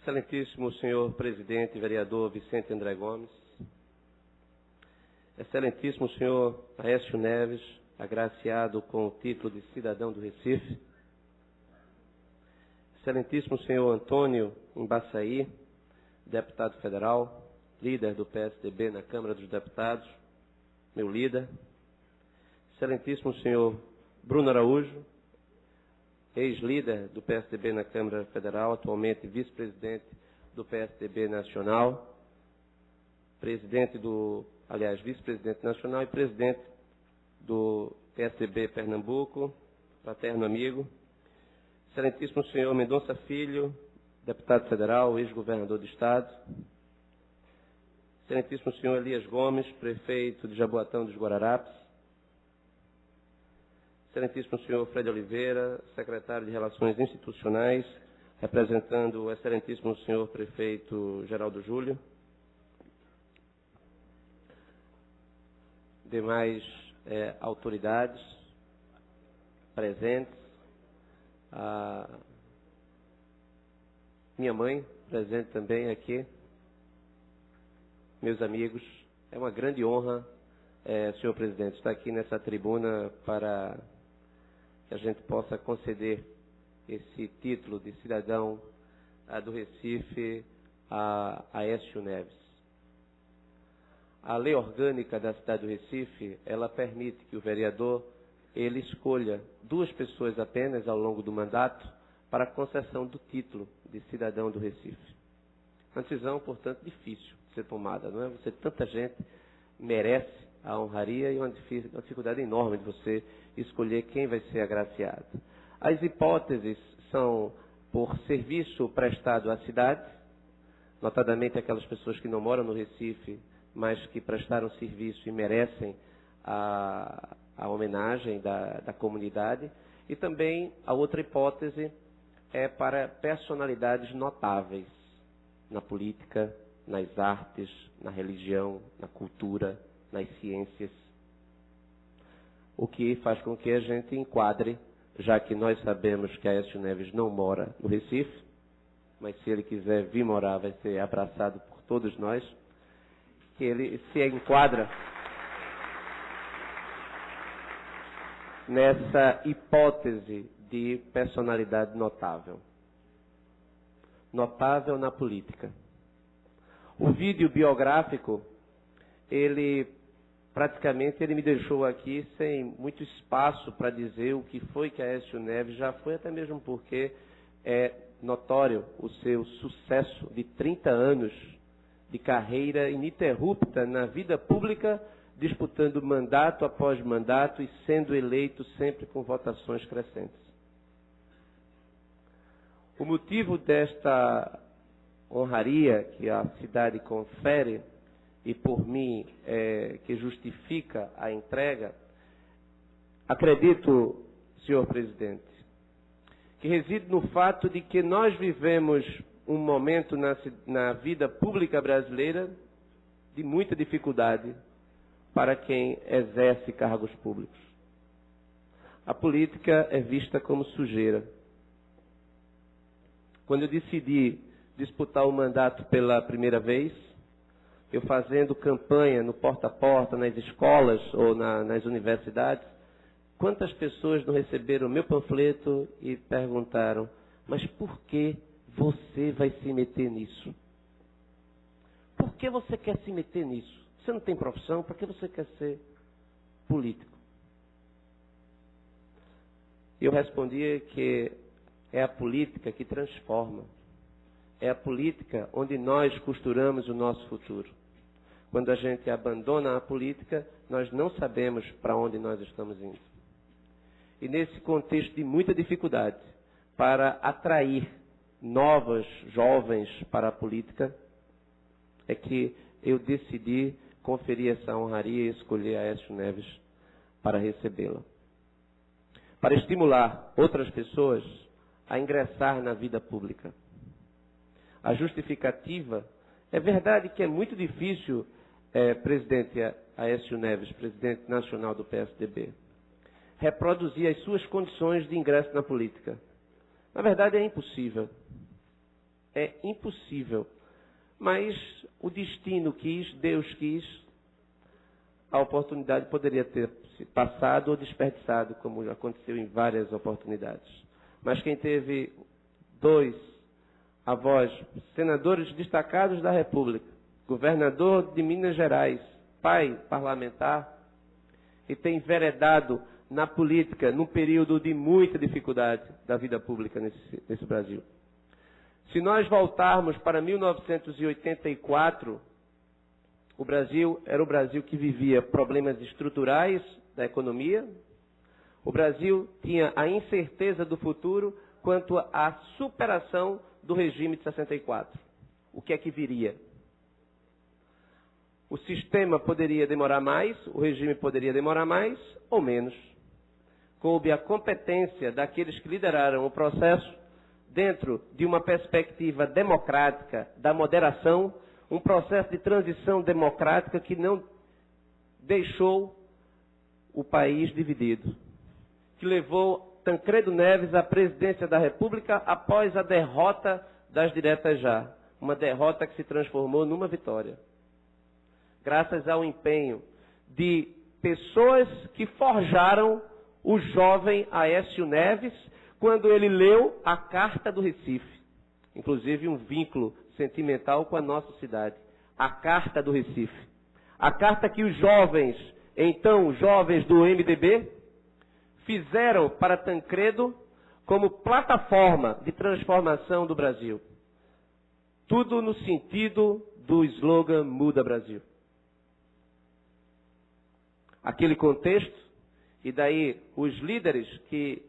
Excelentíssimo senhor presidente vereador Vicente André Gomes, excelentíssimo senhor Aécio Neves, agraciado com o título de cidadão do Recife, excelentíssimo senhor Antônio Embaçaí, deputado federal, líder do PSDB na Câmara dos Deputados, meu líder, excelentíssimo senhor Bruno Araújo, ex-líder do PSDB na Câmara Federal, atualmente vice-presidente do PSDB Nacional, vice-presidente nacional e presidente do PSDB Pernambuco, fraterno amigo, excelentíssimo senhor Mendonça Filho, deputado federal, ex-governador do Estado, excelentíssimo senhor Elias Gomes, prefeito de Jaboatão dos Guararapes, excelentíssimo senhor Fred Oliveira, secretário de Relações Institucionais, representando o excelentíssimo senhor prefeito Geraldo Júlio, demais autoridades presentes, a minha mãe presente também aqui, meus amigos, é uma grande honra, senhor presidente, estar aqui nessa tribuna para que a gente possa conceder esse título de cidadão do Recife a Aécio Neves. A lei orgânica da cidade do Recife, ela permite que o vereador ele escolha 2 pessoas apenas ao longo do mandato para a concessão do título de cidadão do Recife. Uma decisão, portanto, difícil de ser tomada, não é? Tanta gente merece a honraria e uma dificuldade enorme de você escolher quem vai ser agraciado. As hipóteses são por serviço prestado à cidade, notadamente aquelas pessoas que não moram no Recife, mas que prestaram serviço e merecem a homenagem da comunidade. E também a outra hipótese é para personalidades notáveis na política, nas artes, na religião, na cultura, nas ciências, o que faz com que a gente enquadre, já que nós sabemos que Aécio Neves não mora no Recife, mas se ele quiser vir morar vai ser abraçado por todos nós, que ele se enquadra nessa hipótese de personalidade notável. Notável na política. O vídeo biográfico, praticamente ele me deixou aqui sem muito espaço para dizer o que foi que Aécio Neves já foi, até mesmo porque é notório o seu sucesso de 30 anos de carreira ininterrupta na vida pública, disputando mandato após mandato e sendo eleito sempre com votações crescentes. O motivo desta honraria que a cidade confere e por mim que justifica a entrega, acredito, senhor presidente, que reside no fato de que nós vivemos um momento na vida pública brasileira de muita dificuldade para quem exerce cargos públicos. A política é vista como sujeira. Quando eu decidi disputar o mandato pela primeira vez, eu fazendo campanha no porta a porta, nas escolas ou nas universidades, quantas pessoas não receberam o meu panfleto e perguntaram, mas por que você vai se meter nisso? Por que você quer se meter nisso? Você não tem profissão, por que você quer ser político? Eu respondia que é a política que transforma. É a política onde nós costuramos o nosso futuro. Quando a gente abandona a política, nós não sabemos para onde nós estamos indo. E nesse contexto de muita dificuldade, para atrair novos jovens para a política, é que eu decidi conferir essa honraria e escolher Aécio Neves para recebê-la. Para estimular outras pessoas a ingressar na vida pública. A justificativa, é verdade que é muito difícil, presidente Aécio Neves, presidente nacional do PSDB, reproduzir as suas condições de ingresso na política. Na verdade é impossível. é impossível. Mas o destino quis, Deus quis, a oportunidade poderia ter se passado ou desperdiçado, como já aconteceu em várias oportunidades. Mas quem teve 2 avós, senadores destacados da República, governador de Minas Gerais, pai parlamentar, e tem enveredado na política num período de muita dificuldade da vida pública nesse Brasil. Se nós voltarmos para 1984, o Brasil era o Brasil que vivia problemas estruturais da economia. O Brasil tinha a incerteza do futuro quanto à superação do regime de 64. O que é que viria? O sistema poderia demorar mais, o regime poderia demorar mais ou menos. Coube a competência daqueles que lideraram o processo dentro de uma perspectiva democrática da moderação, um processo de transição democrática que não deixou o país dividido, que levou Tancredo Neves à presidência da República após a derrota das diretas já, uma derrota que se transformou numa vitória, graças ao empenho de pessoas que forjaram o jovem Aécio Neves quando ele leu a Carta do Recife, inclusive um vínculo sentimental com a nossa cidade, a Carta do Recife. A carta que os jovens, então jovens do MDB, fizeram para Tancredo como plataforma de transformação do Brasil. Tudo no sentido do slogan Muda Brasil. Aquele contexto, e daí os líderes que...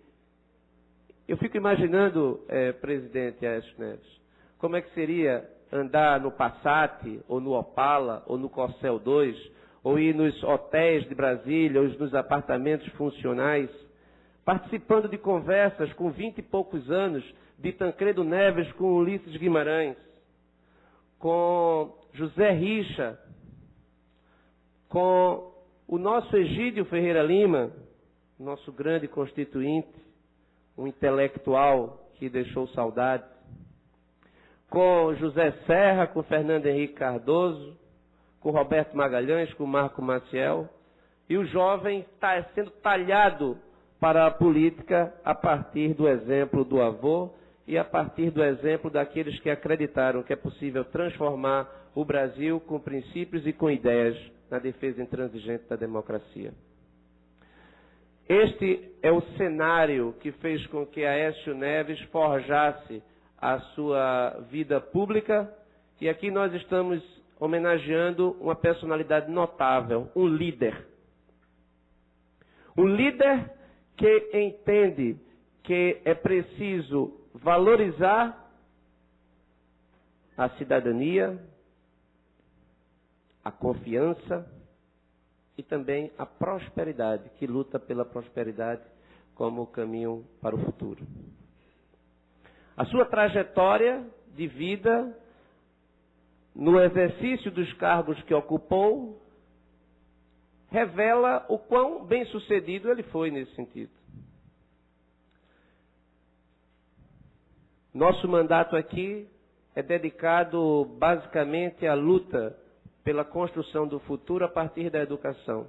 Eu fico imaginando, presidente Aécio Neves, como é que seria andar no Passat, ou no Opala, ou no Corcel 2, ou ir nos hotéis de Brasília, ou nos apartamentos funcionais, participando de conversas com 20 e poucos anos de Tancredo Neves com Ulisses Guimarães, com José Richa, com o nosso Egídio Ferreira Lima, nosso grande constituinte, um intelectual que deixou saudade, com José Serra, com Fernando Henrique Cardoso, com Roberto Magalhães, com Marco Maciel, e o jovem está sendo talhado para a política a partir do exemplo do avô e a partir do exemplo daqueles que acreditaram que é possível transformar o Brasil com princípios e com ideias na defesa intransigente da democracia. Este é o cenário que fez com que Aécio Neves forjasse a sua vida pública, e aqui nós estamos homenageando uma personalidade notável, um líder. Um líder que entende que é preciso valorizar a cidadania, a confiança e também a prosperidade, que luta pela prosperidade como caminho para o futuro. A sua trajetória de vida, no exercício dos cargos que ocupou, revela o quão bem-sucedido ele foi nesse sentido. Nosso mandato aqui é dedicado basicamente à luta pela construção do futuro a partir da educação.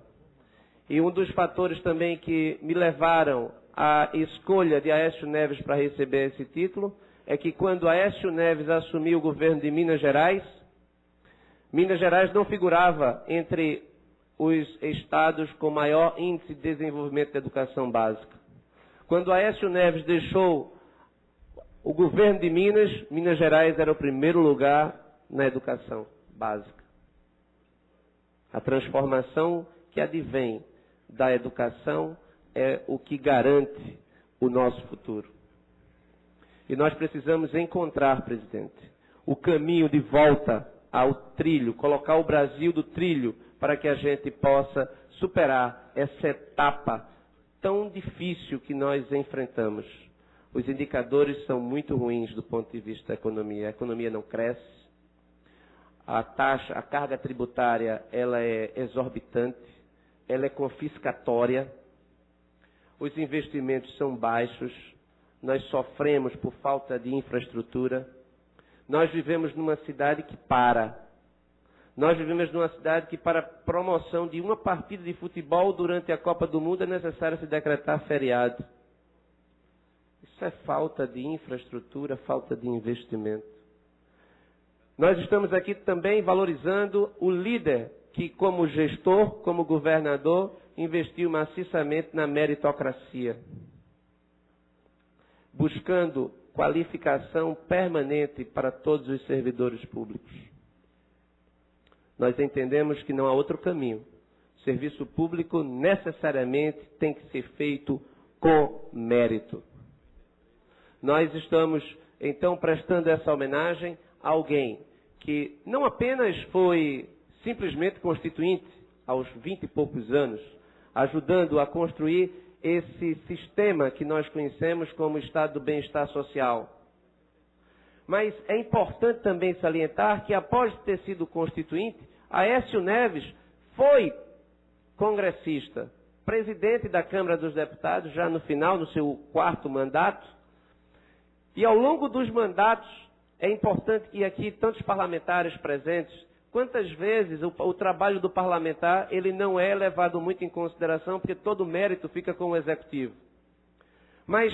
E um dos fatores também que me levaram à escolha de Aécio Neves para receber esse título é que quando Aécio Neves assumiu o governo de Minas Gerais não figurava entre os estados com maior índice de desenvolvimento da educação básica. Quando Aécio Neves deixou o governo de Minas Gerais era o primeiro lugar na educação básica. A transformação que advém da educação é o que garante o nosso futuro. E nós precisamos encontrar, presidente, o caminho de volta ao trilho, colocar o Brasil do trilho para que a gente possa superar essa etapa tão difícil que nós enfrentamos. Os indicadores são muito ruins do ponto de vista da economia. A economia não cresce. A carga tributária, ela é exorbitante, ela é confiscatória, os investimentos são baixos, nós sofremos por falta de infraestrutura, Nós vivemos numa cidade que para. Nós vivemos numa cidade que, para a promoção de uma partida de futebol durante a Copa do Mundo, é necessário se decretar feriado. Isso é falta de infraestrutura, falta de investimento. Nós estamos aqui também valorizando o líder que, como gestor, como governador, investiu maciçamente na meritocracia, buscando qualificação permanente para todos os servidores públicos. Nós entendemos que não há outro caminho. O serviço público necessariamente tem que ser feito com mérito. Nós estamos, então, prestando essa homenagem a alguém que não apenas foi simplesmente constituinte aos 20 e poucos anos, ajudando a construir esse sistema que nós conhecemos como Estado do Bem-Estar Social. Mas é importante também salientar que, após ter sido constituinte, Aécio Neves foi congressista, presidente da Câmara dos Deputados, já no final, no seu 4º mandato. E ao longo dos mandatos, é importante que aqui tantos parlamentares presentes, quantas vezes o trabalho do parlamentar ele não é levado muito em consideração, porque todo o mérito fica com o executivo. Mas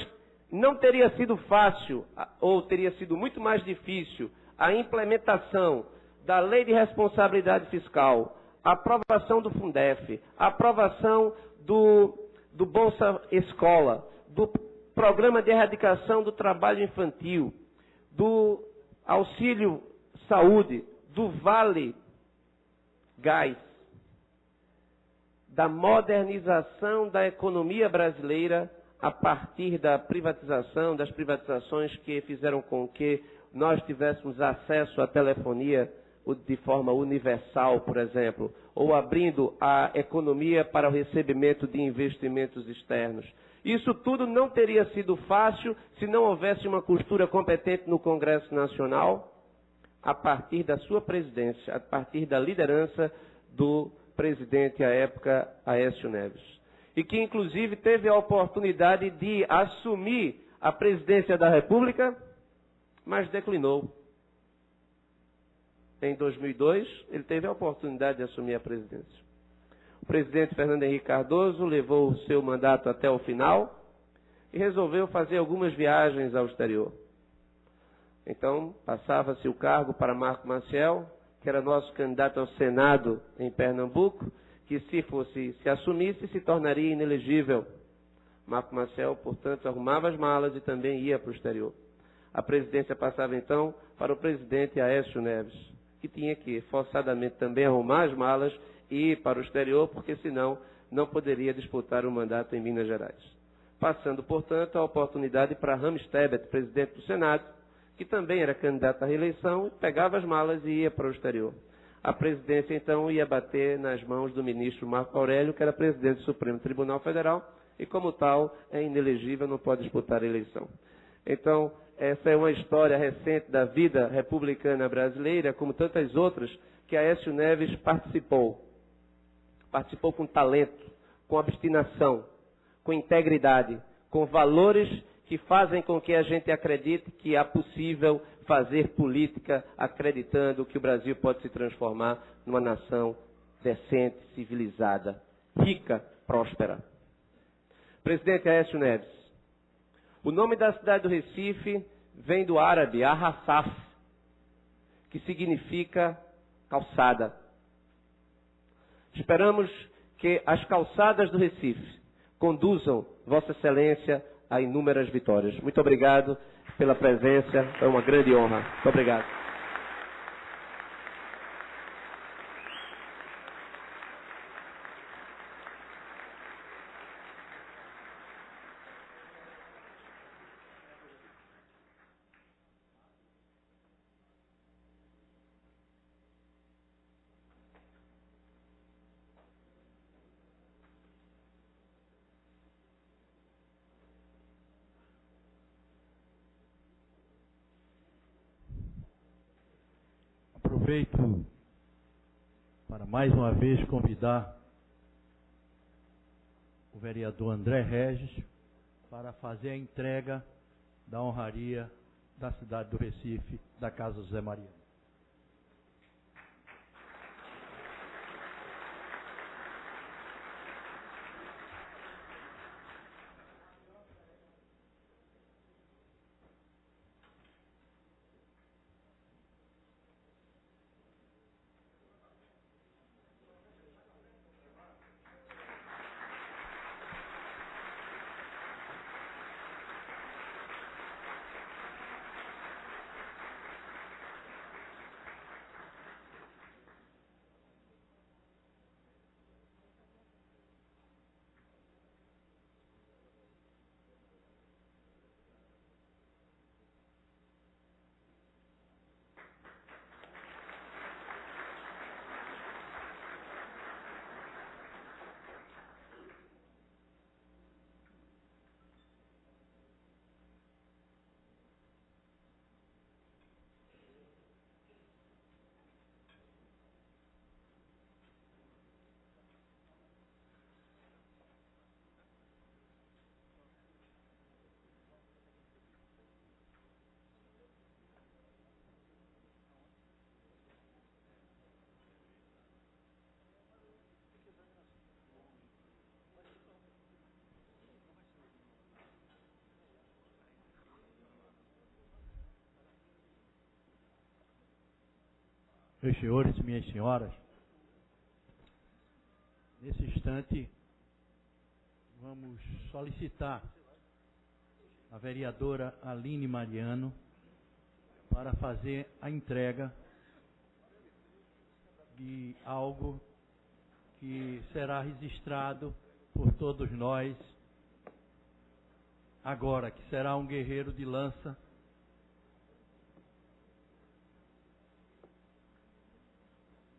não teria sido fácil, ou teria sido muito mais difícil, a implementação da Lei de Responsabilidade Fiscal, a aprovação do Fundef, a aprovação do Bolsa Escola, do Programa de Erradicação do Trabalho Infantil, do Auxílio Saúde, do Vale Gás, da modernização da economia brasileira a partir da privatização, das privatizações que fizeram com que nós tivéssemos acesso à telefonia de forma universal, por exemplo, ou abrindo a economia para o recebimento de investimentos externos. Isso tudo não teria sido fácil se não houvesse uma costura competente no Congresso Nacional, a partir da sua presidência, a partir da liderança do presidente à época, Aécio Neves. E que, inclusive, teve a oportunidade de assumir a presidência da República, mas declinou. Em 2002, ele teve a oportunidade de assumir a presidência. O presidente Fernando Henrique Cardoso levou o seu mandato até o final e resolveu fazer algumas viagens ao exterior. Então, passava-se o cargo para Marco Maciel, que era nosso candidato ao Senado em Pernambuco, que se assumisse, se tornaria inelegível. Marco Maciel, portanto, arrumava as malas e também ia para o exterior. A presidência passava, então, para o presidente Aécio Neves, que tinha que, forçadamente, também arrumar as malas e ir para o exterior, porque senão não poderia disputar o mandato em Minas Gerais. Passando, portanto, a oportunidade para Ramos Tebet, presidente do Senado, que também era candidato à reeleição, pegava as malas e ia para o exterior. A presidência, então, ia bater nas mãos do ministro Marco Aurélio, que era presidente do Supremo Tribunal Federal, e como tal, é inelegível, não pode disputar a eleição. Então, essa é uma história recente da vida republicana brasileira, como tantas outras, que Aécio Neves participou. Participou com talento, com obstinação, com integridade, com valores que fazem com que a gente acredite que é possível fazer política acreditando que o Brasil pode se transformar numa nação decente, civilizada, rica, próspera. Presidente Aécio Neves, o nome da cidade do Recife vem do árabe, Arrasaf, que significa calçada. Esperamos que as calçadas do Recife conduzam Vossa Excelência a inúmeras vitórias. Muito obrigado pela presença, é uma grande honra. Muito obrigado. Aproveito para mais uma vez convidar o vereador André Regis para fazer a entrega da honraria da cidade do Recife da Casa José Mariano. Meus senhores e minhas senhoras, nesse instante vamos solicitar a vereadora Aline Mariano para fazer a entrega de algo que será registrado por todos nós agora, que será um guerreiro de lança.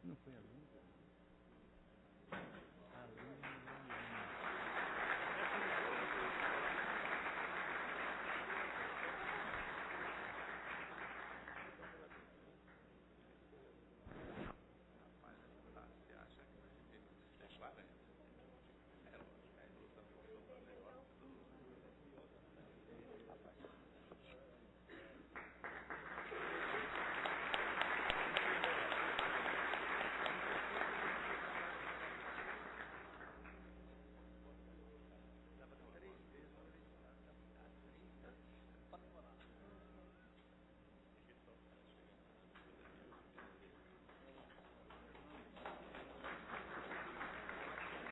Não foi ali?